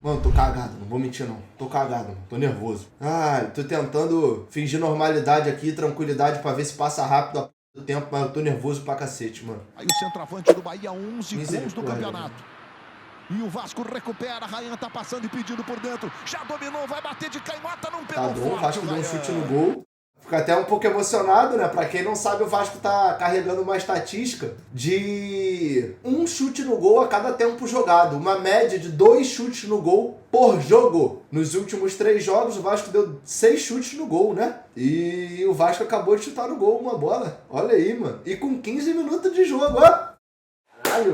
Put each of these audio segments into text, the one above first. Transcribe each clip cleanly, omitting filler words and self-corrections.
Mano, tô cagado, não vou mentir não. Tô cagado, mano. Tô nervoso. Tô tentando fingir normalidade aqui, tranquilidade pra ver se passa rápido a p do tempo, mas eu tô nervoso pra cacete, mano. Aí o centroavante do Bahia, 11 gols do campeonato. Mano. E o Vasco recupera, Ryan tá passando e pedindo por dentro. Já dominou, vai bater de canhota, não pegou Tá bom, o forte. Vasco deu um chute no gol. Fica até um pouco emocionado, né? Pra quem não sabe, o Vasco tá carregando uma estatística de um chute no gol a cada tempo jogado. Uma média de 2 chutes no gol por jogo. Nos últimos 3 jogos, o Vasco deu 6 chutes no gol, né? E o Vasco acabou de chutar no gol uma bola. Olha aí, mano. E com 15 minutos de jogo, ó. Caralho.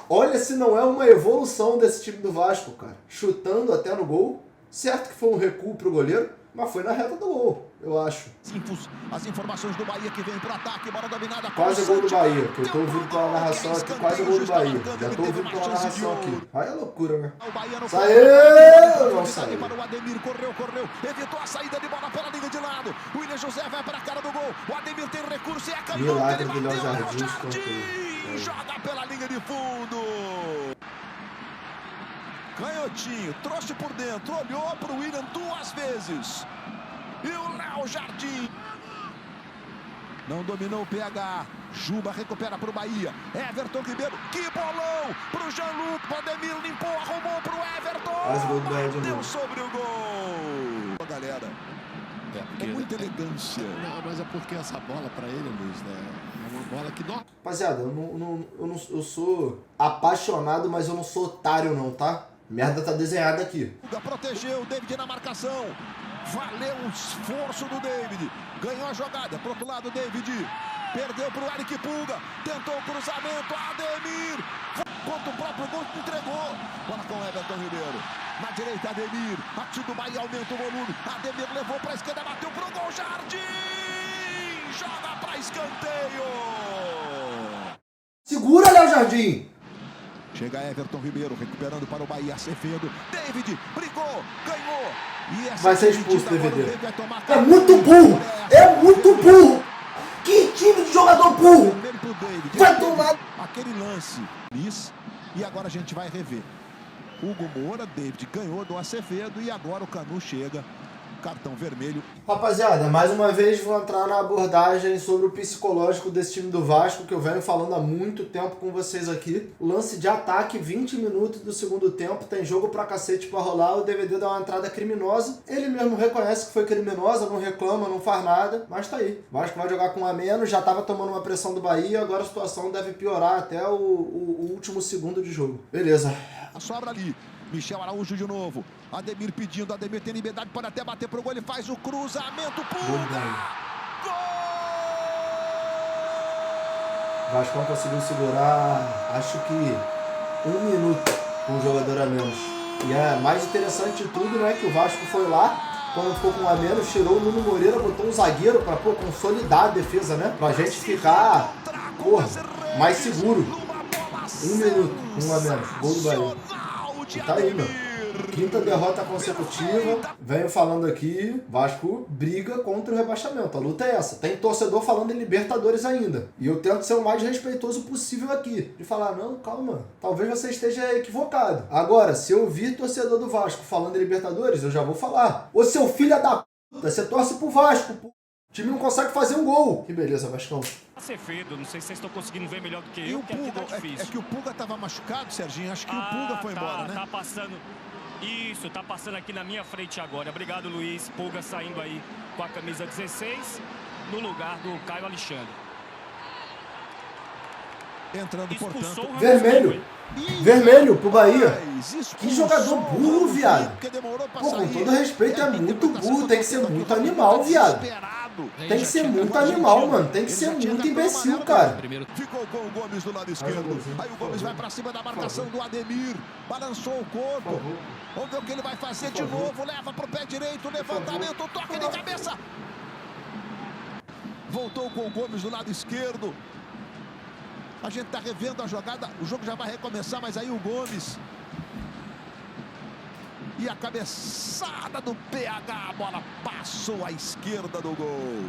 Olha se não é uma evolução desse time do Vasco, cara. Chutando até no gol. Certo que foi um recuo pro goleiro, mas foi na reta do gol, eu acho. As informações do Bahia que vem pro ataque, bola dominada. Quase gol do Bahia, que eu tô ouvindo pela narração aqui, quase gol do Bahia. Já tô ouvindo pela narração aqui. Aí é loucura, né? Saiu! Não saiu. Para o Ademir, correu, evitou a saída de bola pela linha de lado. O William José vai para a cara do gol. O Ademir tem recurso e é canhota. Milagre do Léo Jardim. Joga pela linha de fundo. Canhotinho, trouxe por dentro, olhou para o William 2 vezes. E o Léo Jardim. Não dominou o PH. Juba recupera para o Bahia. Everton Ribeiro, que bolão para o Jean-Luc. Ademir limpou, arrumou para o Everton. Quase gol do Bahia de novo. Deu sobre o gol. Galera, é muita elegância. Não, mas é porque essa bola para ele, Luiz, né? É uma bola que não... Rapaziada, eu sou apaixonado, mas eu não sou otário não, tá? Merda tá desenhada aqui. Protegeu o David na marcação. Valeu o esforço do David. Ganhou a jogada. Pro outro lado, David. Perdeu pro Eric Pulga. Tentou o cruzamento. Ademir. Contra o próprio gol, entregou. Bola com o Everton Ribeiro. Na direita, Ademir. A time do Bahia aumenta o volume. Ademir levou pra esquerda, bateu pro gol. Jardim. Joga pra escanteio. Segura, Léo Jardim. Chega Everton Ribeiro, recuperando para o Bahia, Acevedo. David brigou, ganhou. E vai ser expulso, DVD. É muito burro! É muito burro! Que time de jogador burro! Vai tomar... Aquele lance. E agora a gente vai rever. Hugo Moura, David ganhou do Acevedo e agora o Canu chega. Cartão vermelho. Rapaziada, mais uma vez vou entrar na abordagem sobre o psicológico desse time do Vasco, que eu venho falando há muito tempo com vocês aqui. Lance de ataque, 20 minutos do segundo tempo, tem jogo pra cacete pra rolar, o DVD dá uma entrada criminosa. Ele mesmo reconhece que foi criminosa, não reclama, não faz nada, mas tá aí. O Vasco vai jogar com um a menos, já tava tomando uma pressão do Bahia, agora a situação deve piorar até o último segundo de jogo. Beleza. A sobra ali. Michel Araújo de novo. Ademir pedindo. Ademir tem liberdade, pode até bater pro gol. Ele faz o cruzamento. Pulga! Gol! O Vasco não conseguiu segurar, acho que 1 minuto com um jogador a menos. E é mais interessante de tudo, né? Que o Vasco foi lá, quando ficou com um a menos, tirou o Nuno Moreira, botou um zagueiro pra consolidar a defesa, né? Pra gente ficar, mais seguro. 1 minuto, 1 a menos. Gol do Bahia. E tá aí, meu. 5ª derrota consecutiva. Venho falando aqui, Vasco briga contra o rebaixamento. A luta é essa. Tem torcedor falando em Libertadores ainda. E eu tento ser o mais respeitoso possível aqui. De falar, não, calma, talvez você esteja equivocado. Agora, se eu ouvir torcedor do Vasco falando em Libertadores, eu já vou falar. Ô seu filho da puta, você torce pro Vasco, pô. O time não consegue fazer um gol. Que beleza, Vascão. Acevedo, não sei se vocês estão conseguindo ver melhor do que e eu, o que Pulga, aqui tá difícil. É que o Pulga tava machucado, Serginho. Acho que o Pulga foi embora, né? Tá passando. Isso, tá passando aqui na minha frente agora. Obrigado, Luiz. Pulga saindo aí com a camisa 16 no lugar do Caio Alexandre. Entrando, portanto. Vermelho. Vermelho pro Bahia. Que jogador burro, viado. Pô, com todo respeito, é muito burro. Tem que ser muito animal, viado. Tem que ser muito animal, mano. Tem que ser muito imbecil, cara. Ficou com o Gomes do lado esquerdo. Aí o Gomes vai pra cima da marcação do Ademir. Balançou o corpo. Vamos ver o que ele vai fazer de novo. Leva pro pé direito. Levantamento. Toque de cabeça. Voltou com o Gomes do lado esquerdo. A gente tá revendo a jogada. O jogo já vai recomeçar, mas aí o Gomes. E a cabeçada do PH. A bola passou à esquerda do gol.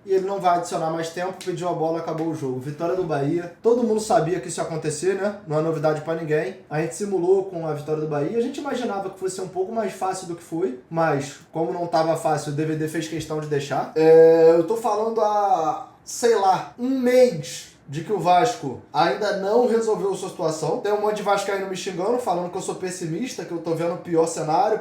e ele não vai adicionar mais tempo, pediu a bola, acabou o jogo. Vitória do Bahia. Todo mundo sabia que isso ia acontecer, né? Não é novidade pra ninguém. A gente simulou com a vitória do Bahia. A gente imaginava que fosse um pouco mais fácil do que foi, mas como não tava fácil, o DVD fez questão de deixar. Eu tô falando há, sei lá, um mês de que o Vasco ainda não resolveu sua situação. Tem um monte de vascaíno me xingando, falando que eu sou pessimista, que eu tô vendo o pior cenário.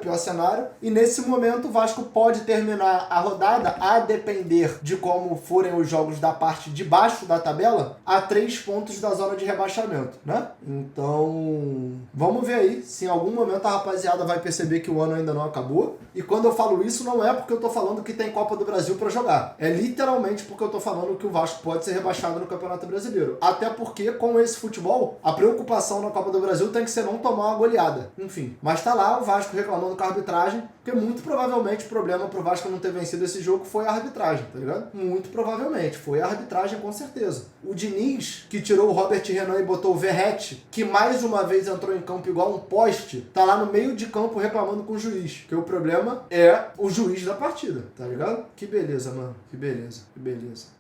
E nesse momento o Vasco pode terminar a rodada, a depender de como forem os jogos da parte de baixo da tabela, a 3 pontos da zona de rebaixamento, né? Então, vamos ver aí se em algum momento a rapaziada vai perceber que o ano ainda não acabou. E quando eu falo isso, não é porque eu tô falando que tem Copa do Brasil pra jogar. É literalmente porque eu tô falando que o Vasco pode ser rebaixado no Campeonato Brasileiro. Até porque, com esse futebol, a preocupação na Copa do Brasil tem que ser não tomar uma goleada. Enfim, mas tá lá o Vasco reclamando com a arbitragem, porque muito provavelmente o problema pro Vasco não ter vencido esse jogo foi a arbitragem, tá ligado? Muito provavelmente, foi a arbitragem com certeza. O Diniz, que tirou o Robert Renan e botou o Verratti, que mais uma vez entrou em campo igual um poste, tá lá no meio de campo reclamando com o juiz, que o problema é o juiz da partida, tá ligado? Que beleza, mano, que beleza.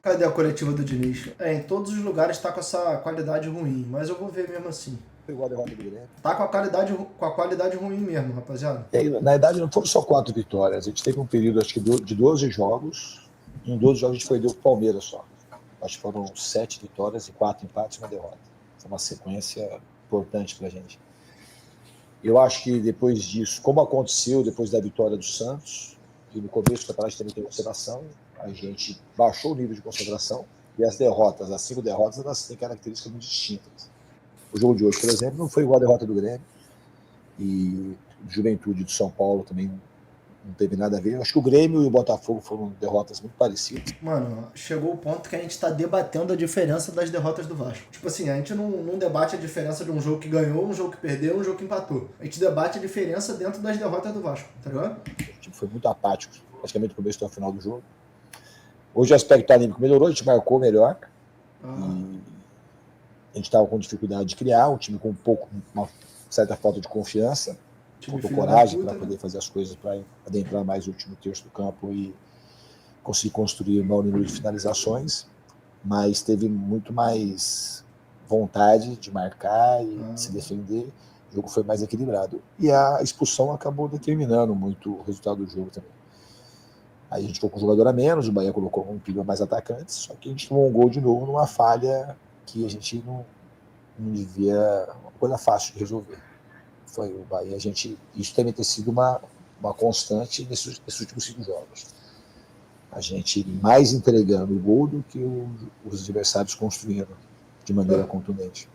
Cadê a coletiva do Diniz? Em todos os lugares tá com essa qualidade ruim, mas eu vou ver mesmo assim. Igual a derrota do Grêmio. Tá com a qualidade ruim mesmo, rapaziada. Na verdade, não foram só 4 vitórias. A gente teve um período, acho que de 12 jogos. Em 12 jogos a gente perdeu o Palmeiras só. Acho que foram 7 vitórias e 4 empates e uma derrota. Foi uma sequência importante pra gente. Eu acho que depois disso, como aconteceu depois da vitória do Santos, e no começo do campeonato também teve observação, a gente baixou o nível de concentração. E as derrotas, as 5 derrotas, elas têm características muito distintas. O jogo de hoje, por exemplo, não foi igual a derrota do Grêmio. E Juventude do São Paulo também não teve nada a ver. Eu acho que o Grêmio e o Botafogo foram derrotas muito parecidas. Mano, chegou o ponto que a gente tá debatendo a diferença das derrotas do Vasco. Tipo assim, a gente não debate a diferença de um jogo que ganhou, um jogo que perdeu, um jogo que empatou. A gente debate a diferença dentro das derrotas do Vasco, tá ligado? O time foi muito apático, praticamente do começo até o final do jogo. Hoje o aspecto anímico melhorou, a gente marcou melhor. E a gente estava com dificuldade de criar, um time com uma certa falta de confiança, faltou coragem para poder fazer as coisas, para adentrar mais o último terço do campo e conseguir construir um maior número de finalizações, mas teve muito mais vontade de marcar e se defender. O jogo foi mais equilibrado. E a expulsão acabou determinando muito o resultado do jogo também. Aí a gente ficou com um jogador a menos, o Bahia colocou um pilha mais atacantes, só que a gente tomou um gol de novo numa falha que a gente não devia, uma coisa fácil de resolver. Foi o Bahia, isso também tem sido uma constante nesses últimos 5 jogos. A gente mais entregando o gol do que os adversários construindo de maneira contundente.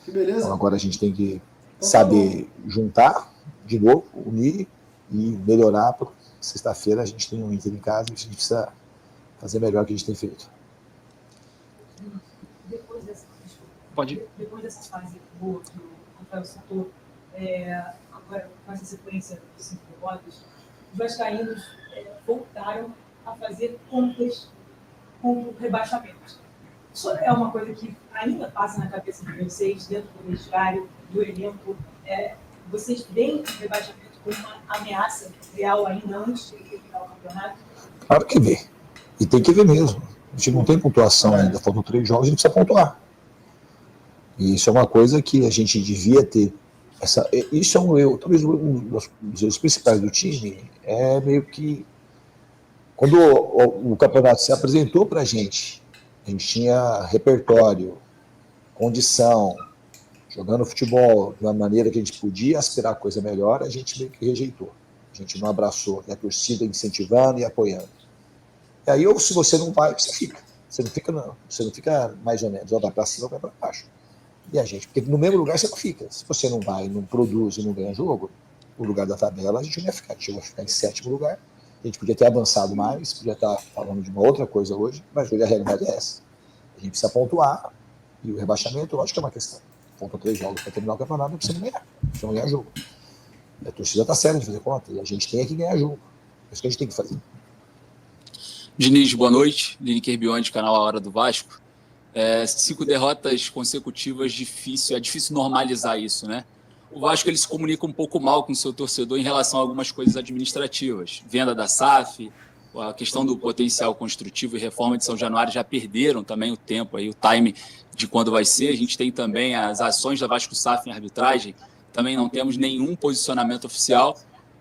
Que beleza. Então agora a gente tem que saber juntar de novo, unir e melhorar, porque sexta-feira a gente tem um Inter em casa e a gente precisa fazer melhor o que a gente tem feito. Depois dessa fase boa que o Rafael citou, agora com essa sequência de 5 derrotas, os vascaínos voltaram a fazer contas com o rebaixamento. Isso é uma coisa que ainda passa na cabeça de vocês, dentro do vestiário, do elenco. Vocês veem o rebaixamento como uma ameaça real ainda antes de terminar o campeonato? Claro que vê. E tem que ver mesmo. A gente não tem pontuação ainda, faltam 3 jogos, a gente precisa pontuar. E isso é uma coisa que a gente devia ter. Isso é talvez um dos erros principais do time, é meio que quando o campeonato se apresentou para a gente tinha repertório, condição, jogando futebol de uma maneira que a gente podia aspirar coisa melhor, a gente meio que rejeitou. A gente não abraçou, e a torcida incentivando e apoiando. E aí, ou se você não vai, você fica. Você não fica mais ou menos, ou vai para cima ou vai para baixo. E a gente, porque no mesmo lugar você não fica. Se você não vai, não produz e não ganha jogo, o lugar da tabela a gente não ia ficar. A gente ia ficar em 7º lugar. A gente podia ter avançado mais, podia estar falando de uma outra coisa hoje, mas hoje a realidade é essa. A gente precisa pontuar, e o rebaixamento, lógico que é uma questão. Faltam 3 jogos para terminar o campeonato, não precisa ganhar. Precisa ganhar jogo. E a torcida está séria de fazer conta, e a gente tem que ganhar jogo. É isso que a gente tem que fazer. Diniz, boa noite. Lineker Beyond, canal A Hora do Vasco. 5 derrotas consecutivas, é difícil normalizar isso, né? O Vasco ele se comunica um pouco mal com o seu torcedor em relação a algumas coisas administrativas. Venda da SAF, a questão do potencial construtivo e reforma de São Januário já perderam também o tempo, aí, o time de quando vai ser. A gente tem também as ações da Vasco SAF em arbitragem, também não temos nenhum posicionamento oficial.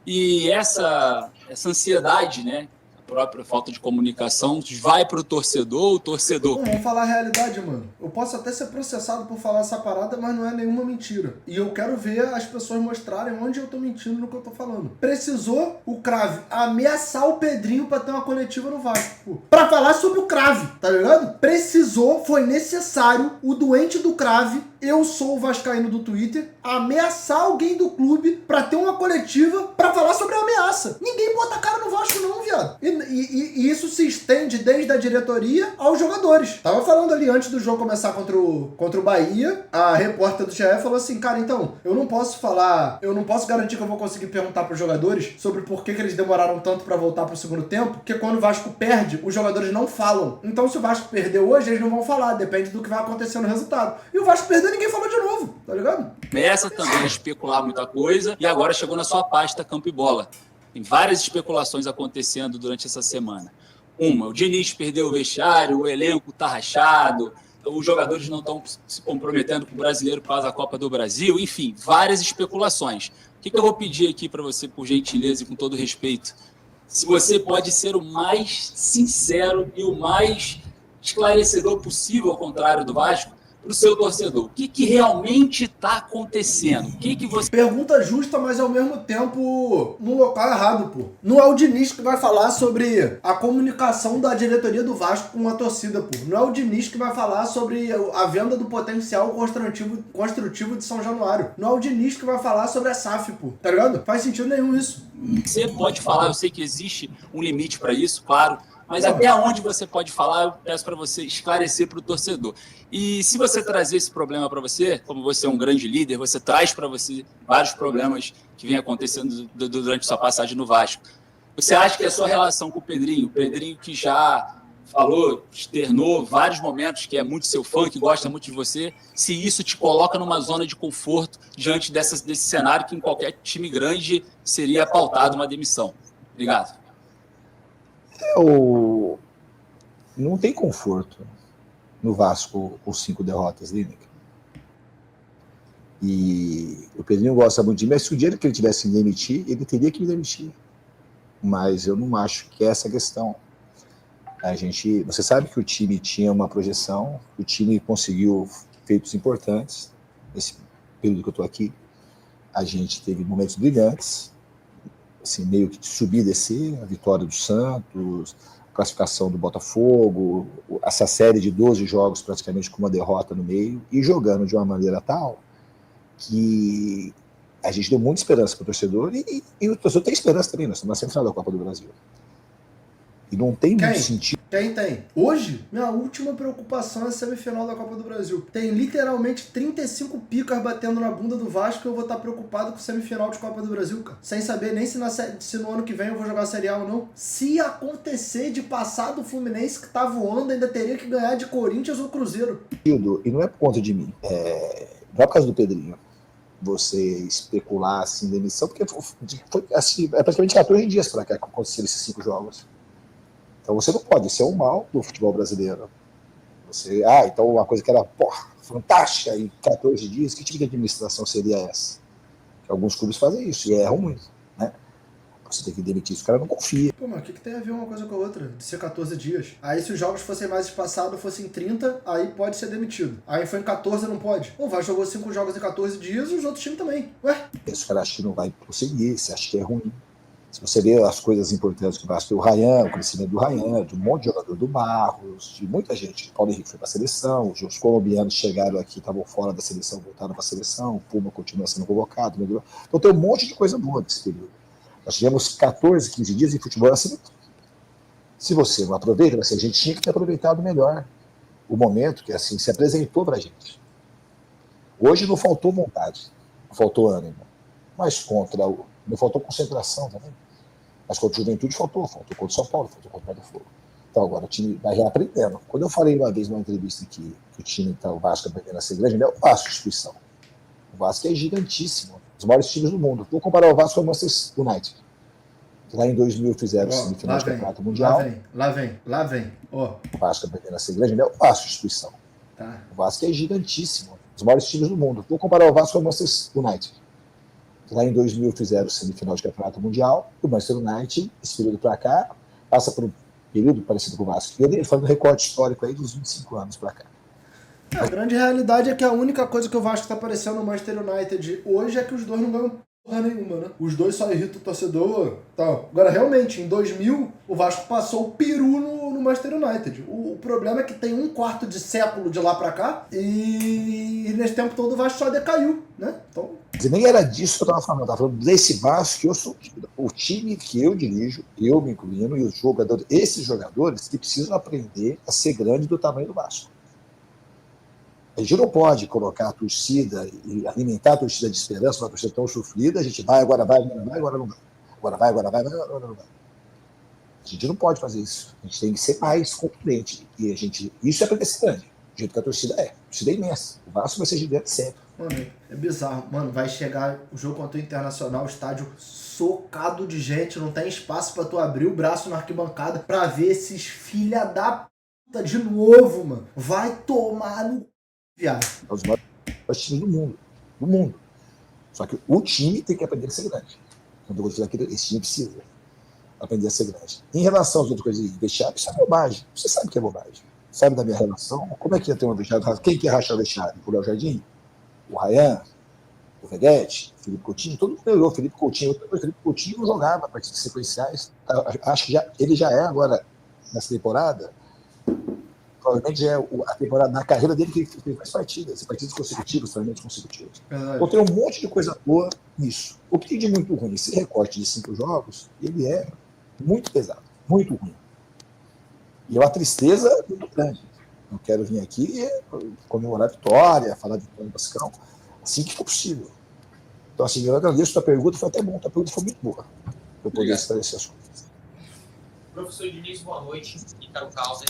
E essa ansiedade, né, a própria falta de comunicação, vai para o torcedor. Não, vamos falar a realidade, mano. Eu posso até ser processado por falar essa parada, mas não é nenhuma mentira. E eu quero ver as pessoas mostrarem onde eu tô mentindo no que eu tô falando. Precisou o Crave ameaçar o Pedrinho pra ter uma coletiva no Vasco, pô. Pra falar sobre o Crave, tá ligado? Precisou, foi necessário o doente do Crave, eu sou o vascaíno do Twitter, ameaçar alguém do clube pra ter uma coletiva pra falar sobre a ameaça. Ninguém bota a cara no Vasco não, viado. E isso se estende desde a diretoria aos jogadores. Tava falando ali antes do jogo começar contra o Bahia, a repórter do GE falou assim, cara, então, eu não posso garantir que eu vou conseguir perguntar pros jogadores sobre por que eles demoraram tanto pra voltar pro segundo tempo, porque quando o Vasco perde, os jogadores não falam. Então se o Vasco perdeu hoje, eles não vão falar, depende do que vai acontecer no resultado. E o Vasco perdeu, ninguém falou de novo, tá ligado? Começa também a especular muita coisa e agora chegou na sua pasta Campo e Bola. Tem várias especulações acontecendo durante essa semana. O Diniz perdeu o vestiário, o elenco tá rachado, os jogadores não estão se comprometendo com o brasileiro por causa da Copa do Brasil, enfim, várias especulações. O que eu vou pedir aqui para você, por gentileza e com todo respeito? Se você pode ser o mais sincero e o mais esclarecedor possível, ao contrário do Vasco, para o seu torcedor. O que realmente está acontecendo? O que você... Pergunta justa, mas ao mesmo tempo no local errado, pô. Não é o Diniz que vai falar sobre a comunicação da diretoria do Vasco com a torcida, pô. Não é o Diniz que vai falar sobre a venda do potencial construtivo de São Januário. Não é o Diniz que vai falar sobre a SAF, pô. Tá ligado? Faz sentido nenhum isso. Você pode falar, eu sei que existe um limite para isso, claro, mas até onde você pode falar, eu peço para você esclarecer para o torcedor. E se você trazer esse problema para você, como você é um grande líder, você traz para você vários problemas que vêm acontecendo durante sua passagem no Vasco. Você acha que a sua relação com o Pedrinho que já falou, externou vários momentos, que é muito seu fã, que gosta muito de você, se isso te coloca numa zona de conforto diante desse cenário que em qualquer time grande seria pautado uma demissão? Obrigado. Não tem conforto no Vasco com 5 derrotas, Lineker. E o Pedrinho gosta muito de mim, mas se o dia que ele tivesse que me demitir, ele teria que me demitir. Mas eu não acho que é essa a questão. Você sabe que o time tinha uma projeção, o time conseguiu feitos importantes. Nesse período que eu estou aqui, a gente teve momentos brilhantes, assim, meio que de subir e descer, a vitória do Santos, a classificação do Botafogo, essa série de 12 jogos praticamente com uma derrota no meio, e jogando de uma maneira tal que a gente deu muita esperança para o torcedor, e o torcedor tem esperança também, nós estamos na semifinal da Copa do Brasil. E não tem muito sentido. Tem. Hoje, minha última preocupação é a semifinal da Copa do Brasil. Tem literalmente 35 picas batendo na bunda do Vasco e eu vou estar preocupado com semifinal de Copa do Brasil, cara. Sem saber nem se no ano que vem eu vou jogar a Série A ou não. Se acontecer de passar do Fluminense que tá voando, ainda teria que ganhar de Corinthians ou Cruzeiro. E não é por conta de mim. Não é por causa do Pedrinho. Você especular assim, demissão, porque foi assim, praticamente 14 dias para que aconteceram esses 5 jogos. Então você não pode, isso é um mal do futebol brasileiro. Então uma coisa que era fantástica em 14 dias, que tipo de administração seria essa? Que alguns clubes fazem isso, e é ruim, né? Você tem que demitir, os caras não confiam. Pô, mas o que tem a ver uma coisa com a outra? De ser 14 dias. Aí se os jogos fossem mais espaçados, fossem 30, aí pode ser demitido. Aí foi em 14, não pode. O Vasco jogou 5 jogos em 14 dias e os outros times também. Ué? Esse cara acha que não vai prosseguir, você acha que é ruim. Se você vê as coisas importantes que o Vasco tem, o Ryan, o crescimento do Ryan, de um monte de jogador do Barros, de muita gente. O Paulo Henrique foi para a seleção, os colombianos chegaram aqui, estavam fora da seleção, voltaram para a seleção, o Puma continua sendo convocado. Então tem um monte de coisa boa nesse período. Nós tivemos 14, 15 dias em futebol assim. Se você não aproveita, a gente tinha que ter aproveitado melhor o momento que assim se apresentou para a gente. Hoje não faltou vontade, não faltou ânimo, mas não faltou concentração também. Mas contra o Juventude faltou contra o São Paulo, faltou contra o Botafogo. Então agora o time vai reaprendendo. Quando eu falei uma vez numa entrevista que o time, o Vasco aprendendo a ser grande, não é o Vasco instituição. O Vasco é gigantíssimo, um dos maiores times do mundo. Vou comparar o Vasco com o Manchester United. Lá em 2000 fizeram semifinal de campeonato mundial. Lá vem. Ó. O Vasco aprendendo a ser grande, é o Vasco, instituição. Tá. O Vasco é gigantíssimo, um dos maiores times do mundo. Vou comparar o Vasco com o Manchester United. Lá em 2000 fizeram semifinal de campeonato mundial. O Manchester United, esse período para cá, passa por um período parecido com o Vasco. E ele faz um recorde histórico aí dos 25 anos para cá. A grande realidade é que a única coisa que o Vasco tá parecendo no Manchester United hoje é que os dois não ganham porra nenhuma, né? Os dois só irritam o torcedor e tal. Agora, realmente, em 2000, o Vasco passou o peru no Manchester United. O problema é que tem um quarto de século de lá pra cá e nesse tempo todo o Vasco só decaiu, né? Então... E nem era disso que eu tava falando. Eu tava falando desse Vasco que eu sou o time que eu dirijo, eu me incluindo, e os jogadores, esses jogadores que precisam aprender a ser grande do tamanho do Vasco. A gente não pode colocar a torcida e alimentar a torcida de esperança, uma torcida tão sofrida, a gente vai, agora vai, agora vai, agora não vai. Agora vai, agora vai, agora não vai. A gente não pode fazer isso. A gente tem que ser mais contundente. E isso é para ter ser grande. Do jeito que a torcida é. A torcida é imensa. O Vasco vai ser gigante sempre. Mano, é bizarro. Mano, vai chegar o jogo contra o Internacional, o estádio socado de gente, não tem espaço pra tu abrir o braço na arquibancada pra ver esses filha da puta de novo, mano. Vai tomar no viado. É um dos maiores times do mundo. Do mundo. Só que o time tem que aprender a ser grande. Quando eu vou dizer aquilo, esse time precisa aprender a ser grande. Em relação às outras coisas de vestiário, isso é bobagem. Você sabe que é bobagem. Sabe da minha relação? Como é que ia ter uma vestiário? Quem que ia rachar o vestiário? O Léo Jardim? O Ryan? O Veguete? O Felipe Coutinho? Todo mundo melhorou. O Felipe Coutinho não jogava partidas sequenciais. Acho que ele já é agora, nessa temporada. Provavelmente é a temporada na carreira dele que ele fez mais partidas consecutivas, provavelmente consecutivas. Então tem um monte de coisa boa nisso. O que tem de muito ruim? Esse recorte de 5 jogos, ele é muito pesado, muito ruim. E é uma tristeza muito grande. Eu quero vir aqui comemorar a vitória, falar de vitória do Vascão, assim que for possível. Então, assim, eu agradeço a tua pergunta, foi até bom, a tua pergunta foi muito boa, para eu poder esclarecer as coisas. Professor Diniz, boa noite. Ícaro Caldas.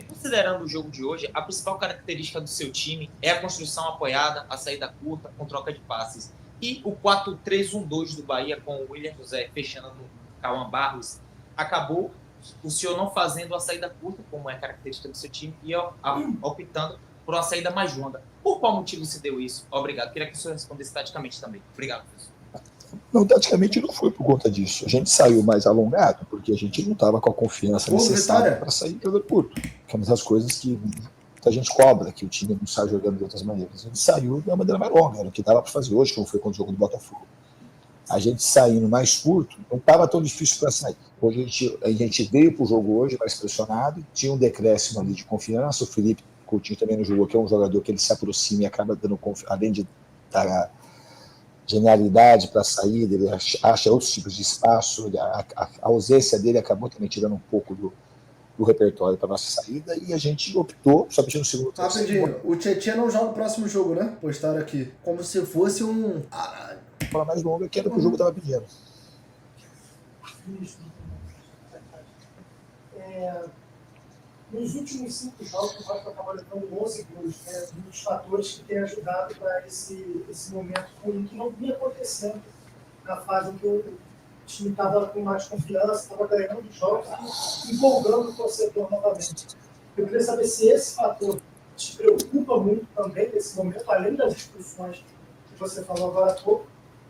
Considerando o jogo de hoje, a principal característica do seu time é a construção apoiada, a saída curta, com troca de passes. E o 4-3-1-2 do Bahia, com o William José fechando no Cauã Barros, acabou o senhor não fazendo a saída curta, como é característica do seu time, e optando por uma saída mais longa. Por qual motivo se deu isso? Obrigado. Queria que o senhor respondesse taticamente também. Obrigado, professor. Não, taticamente não foi por conta disso. A gente saiu mais alongado, porque a gente não estava com a confiança necessária para sair jogando curto. Que é uma das coisas que a gente cobra, que o time não sai jogando de outras maneiras. A gente saiu de uma maneira mais longa, era o que dava para fazer hoje, como foi contra o jogo do Botafogo. A gente saindo mais curto, não estava tão difícil para sair. Hoje a gente veio para o jogo hoje mais pressionado, tinha um decréscimo ali de confiança. O Felipe Coutinho também não jogou, que é um jogador que ele se aproxima e acaba dando confiança, além de dar genialidade para a saída, ele acha outros tipos de espaço, a ausência dele acabou também tirando um pouco do repertório para nossa saída, e a gente optou, só no segundo tempo. Rapidinho, o Tietchan não joga o próximo jogo, né? Postaram aqui. Como se fosse um... Fala mais longa, que era o que o jogo estava pedindo. Nos últimos 5 jogos, o Vasco acabou levando 11 gols, um dos fatores que tem ajudado para esse momento ruim que não vinha acontecendo na fase em que o time estava com mais confiança, estava ganhando jogos e empolgando o torcedor novamente. Eu queria saber se esse fator te preocupa muito também nesse momento, além das discussões que você falou agora há pouco,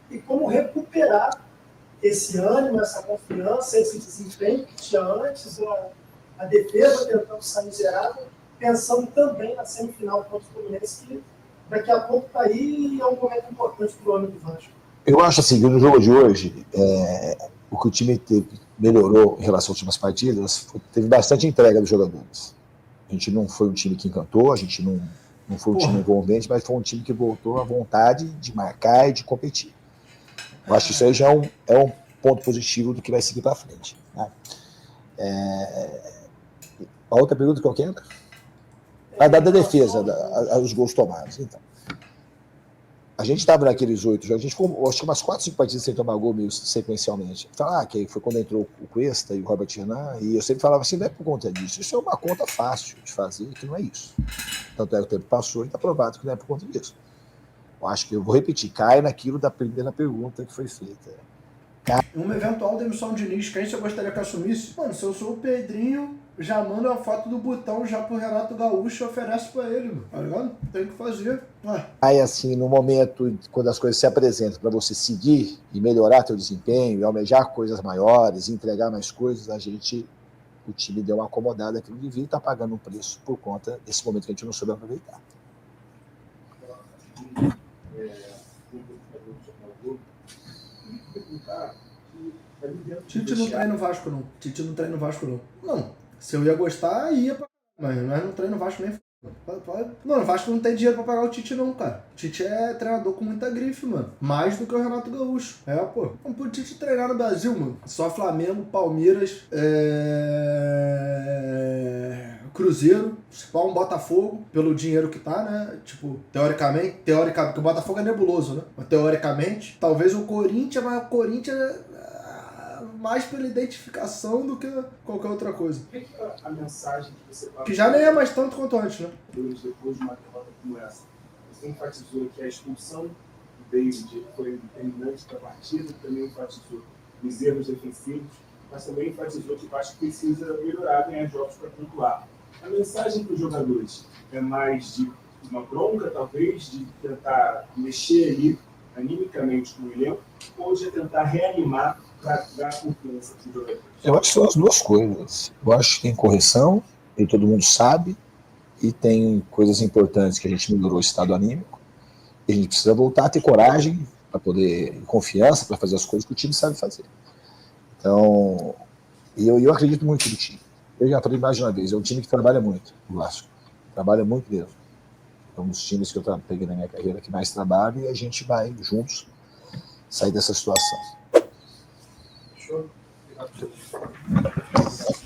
e como recuperar esse ânimo, essa confiança, esse desempenho que tinha antes, a defesa tentando sair zerada, pensando também na semifinal contra o Fluminense, que daqui a pouco está aí e é um momento importante para o ano do Vasco. Eu acho assim, que no jogo de hoje, o que o time melhorou em relação às últimas partidas, teve bastante entrega dos jogadores. A gente não foi um time que encantou, a gente não foi um time envolvente, mas foi um time que voltou à vontade de marcar e de competir. Eu acho que isso aí já é um ponto positivo do que vai seguir para frente. Né? A outra pergunta qual que era? A da defesa, os gols tomados. Então, a gente estava naqueles 8 jogos, a gente ficou, acho que umas 4, 5 partidas sem tomar gol meio sequencialmente. Então, que foi quando entrou o Cuesta e o Robert Renan, e eu sempre falava assim, não é por conta disso, isso é uma conta fácil de fazer, que não é isso. Tanto é que o tempo passou e está provado que não é por conta disso. Eu acho que eu vou repetir, cai naquilo da primeira pergunta que foi feita. Uma eventual demissão de Diniz, quem você gostaria que assumisse? Mano, se eu sou o Pedrinho, já manda a foto do botão já pro Renato Gaúcho e oferece pra ele, mano. Tá ligado? Tem que fazer. Aí, assim, no momento, quando as coisas se apresentam para você seguir e melhorar teu desempenho, e almejar coisas maiores, entregar mais coisas, o time deu uma acomodada que não devia estar pagando um preço por conta desse momento que a gente não soube aproveitar. Tite não treina no Vasco, não. Tite não treina no Vasco, não. Não. Se eu ia gostar, ia pra... Mas nós não treina no Vasco nem... Não, o Vasco não tem dinheiro pra pagar o Tite, não, cara. O Tite é treinador com muita grife, mano. Mais do que o Renato Gaúcho. Pô. Vamos pro Tite treinar no Brasil, mano. Só Flamengo, Palmeiras, Cruzeiro, um Botafogo, pelo dinheiro que tá, né? Tipo, teoricamente, porque o Botafogo é nebuloso, né? Mas teoricamente, talvez o Corinthians, mas o Corinthians mais pela identificação do que qualquer outra coisa. O que é a mensagem que você passa? Que já nem é mais tanto quanto antes, né? Depois de uma derrota como essa, você enfatizou que a expulsão do David foi determinante para a partida, também enfatizou os erros defensivos, mas também enfatizou que o Vasco precisa melhorar, ganhar jogos para pontuar. A mensagem para os jogadores é mais de uma bronca, talvez, de tentar mexer ali animicamente com o elenco, ou de tentar reanimar para dar confiança para os jogadores? Eu acho que são as duas coisas. Eu acho que tem correção, e todo mundo sabe, e tem coisas importantes que a gente melhorou o estado anímico, e a gente precisa voltar a ter coragem, para poder, confiança, para fazer as coisas que o time sabe fazer. Então, eu acredito muito no time. Eu já falei mais de uma vez, é um time que trabalha muito, o Vasco. Trabalha muito mesmo. É um dos times que eu peguei na minha carreira que mais trabalha, e a gente vai juntos sair dessa situação.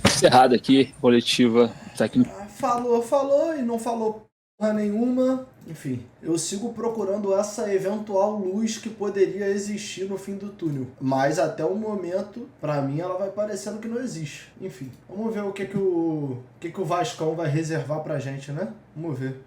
Encerrado aqui, coletiva técnica. Falou e não falou porra nenhuma. Enfim, eu sigo procurando essa eventual luz que poderia existir no fim do túnel. Mas até o momento, pra mim, ela vai parecendo que não existe. Enfim, vamos ver o que o Vascão vai reservar pra gente, né? Vamos ver.